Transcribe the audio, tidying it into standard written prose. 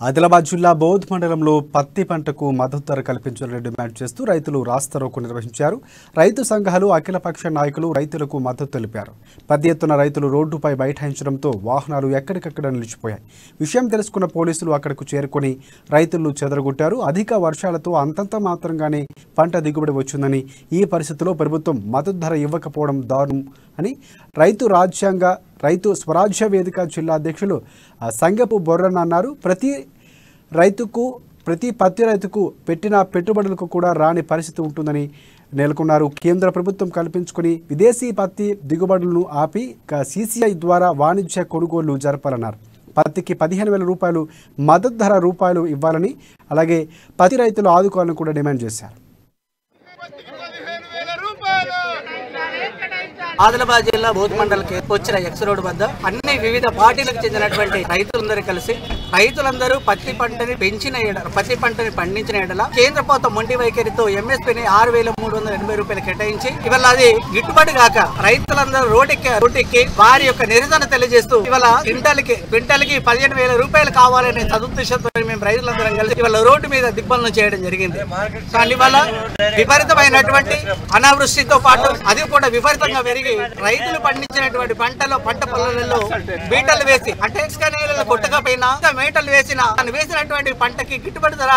ఆదిలాబాద్ జిల్లా బౌద్ధ్ మండలంలో పత్తి పంటకు మద్దతు ధర కల్పించాలని డిమాండ్ చేస్తూ రైతులు రాస్తారోకో నిర్వహించారు. రైతు సంఘాలు, అఖిలపక్ష నాయకులు రైతులకు మద్దతు తెలిపారు. పెద్ద ఎత్తున రైతులు రోడ్డుపై బైఠాయించడంతో వాహనాలు ఎక్కడికక్కడ నిలిచిపోయాయి. విషయం తెలుసుకున్న పోలీసులు అక్కడకు చేరుకుని రైతులను చెదరగొట్టారు. అధిక వర్షాలతో అంతంత మాత్రంగానే పంట దిగుబడి వచ్చిందని, ఈ పరిస్థితిలో ప్రభుత్వం మద్దతు ధర ఇవ్వకపోవడం దారుణం అని రైతు స్వరాజ్య వేదిక జిల్లా అధ్యక్షులు సంగపు బొర్రన్న అన్నారు. ప్రతి పత్తి రైతుకు పెట్టిన పెట్టుబడులకు కూడా రాని పరిస్థితి ఉంటుందని నెలకొన్నారు. కేంద్ర ప్రభుత్వం కల్పించుకుని విదేశీ పత్తి దిగుబడులను ఆపి CCI ద్వారా వాణిజ్య కొనుగోళ్లు జరపాలన్నారు. పత్తికి 15,000 రూపాయలు మద్దతు ధర రూపాయలు ఇవ్వాలని, అలాగే పత్తి రైతులు ఆదుకోవాలని కూడా డిమాండ్ చేశారు. ఆదిలాబాద్ జిల్లా బౌద్ధ్ మండలకి వచ్చిన ఎక్స్ రోడ్ వద్ద అన్ని వివిధ పార్టీలకు చెందినటువంటి రైతులందరూ కలిసి రైతులందరూ పత్తి పంటని పండించిన ఎడల కేంద్ర ప్రభుత్వం మొండి వైఖరితో MSPని 6,380 రూపాయలు కేటాయించి ఇవాళ అది గిట్టుబాటు కాక రైతులందరూ రోడ్డెక్కి వారి యొక్క నిరసన తెలియజేస్తూ ఇవాళ క్వింటాల్కి 15,000 రూపాయలు కావాలనే సదుద్దేశంతో మేము రైతులందరం కలిసి ఇవాళ రోడ్డు మీద దిగ్బంధనం చేయడం జరిగింది. కానీ ఇవాళ విపరీతమైనటువంటి అనావృష్టితో పాటు అది కూడా విపరీతంగా పెరిగి రైతులు పండించినటువంటి పంట పొలాలలో బీటలు వేసి అంటే ఇసుక నేలలో కొట్టకపోయినా మేటలు వేసినటువంటి పంటకి గిట్టుబాటు ధర